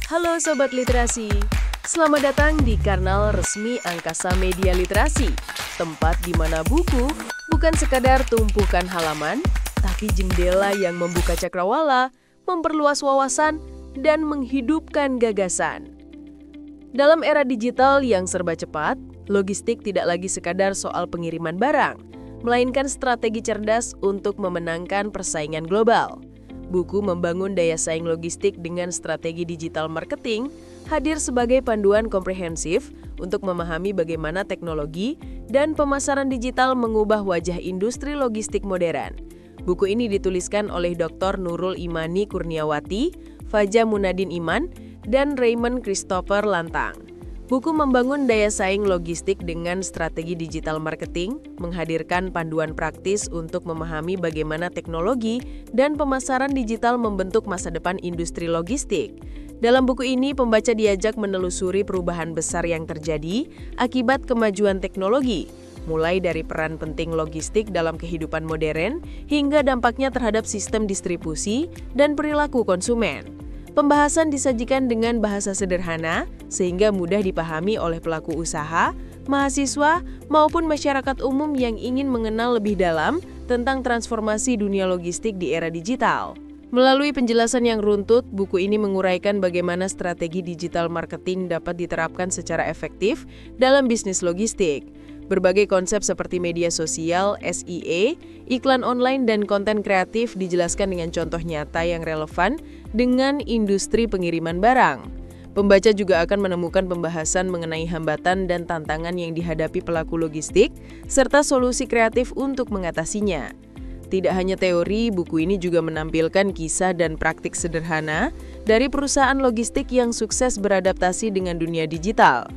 Halo Sobat Literasi, selamat datang di kanal resmi Angkasa Media Literasi, tempat di mana buku bukan sekadar tumpukan halaman, tapi jendela yang membuka cakrawala, memperluas wawasan, dan menghidupkan gagasan. Dalam era digital yang serba cepat, logistik tidak lagi sekadar soal pengiriman barang, melainkan strategi cerdas untuk memenangkan persaingan global. Buku Membangun Daya Saing Logistik dengan Strategi Digital Marketing hadir sebagai panduan komprehensif untuk memahami bagaimana teknologi dan pemasaran digital mengubah wajah industri logistik modern. Buku ini dituliskan oleh Dr. Nurul Imani Kurniawati, Faja Munadin Iman, dan Raymond Christopher Lantang. Buku Membangun Daya Saing Logistik dengan Strategi Digital Marketing menghadirkan panduan praktis untuk memahami bagaimana teknologi dan pemasaran digital membentuk masa depan industri logistik. Dalam buku ini, pembaca diajak menelusuri perubahan besar yang terjadi akibat kemajuan teknologi, mulai dari peran penting logistik dalam kehidupan modern hingga dampaknya terhadap sistem distribusi dan perilaku konsumen. Pembahasan disajikan dengan bahasa sederhana sehingga mudah dipahami oleh pelaku usaha, mahasiswa, maupun masyarakat umum yang ingin mengenal lebih dalam tentang transformasi dunia logistik di era digital. Melalui penjelasan yang runtut, buku ini menguraikan bagaimana strategi digital marketing dapat diterapkan secara efektif dalam bisnis logistik. Berbagai konsep seperti media sosial, SEA, iklan online, dan konten kreatif dijelaskan dengan contoh nyata yang relevan dengan industri pengiriman barang. Pembaca juga akan menemukan pembahasan mengenai hambatan dan tantangan yang dihadapi pelaku logistik, serta solusi kreatif untuk mengatasinya. Tidak hanya teori, buku ini juga menampilkan kisah dan praktik sederhana dari perusahaan logistik yang sukses beradaptasi dengan dunia digital.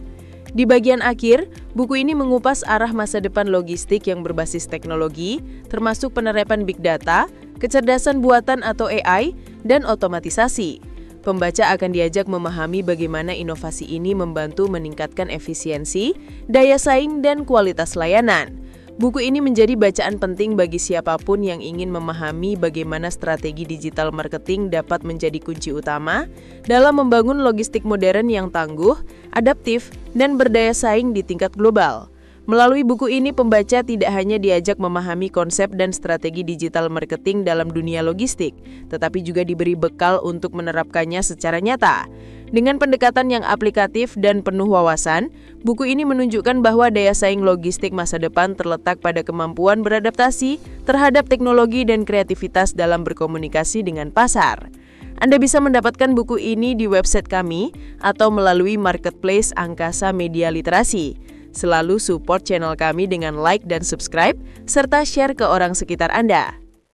Di bagian akhir, buku ini mengupas arah masa depan logistik yang berbasis teknologi, termasuk penerapan big data, kecerdasan buatan atau AI, dan otomatisasi. Pembaca akan diajak memahami bagaimana inovasi ini membantu meningkatkan efisiensi, daya saing, dan kualitas layanan. Buku ini menjadi bacaan penting bagi siapapun yang ingin memahami bagaimana strategi digital marketing dapat menjadi kunci utama dalam membangun logistik modern yang tangguh, adaptif, dan berdaya saing di tingkat global. Melalui buku ini, pembaca tidak hanya diajak memahami konsep dan strategi digital marketing dalam dunia logistik, tetapi juga diberi bekal untuk menerapkannya secara nyata. Dengan pendekatan yang aplikatif dan penuh wawasan, buku ini menunjukkan bahwa daya saing logistik masa depan terletak pada kemampuan beradaptasi terhadap teknologi dan kreativitas dalam berkomunikasi dengan pasar. Anda bisa mendapatkan buku ini di website kami atau melalui marketplace Angkasa Media Literasi. Selalu support channel kami dengan like dan subscribe, serta share ke orang sekitar Anda.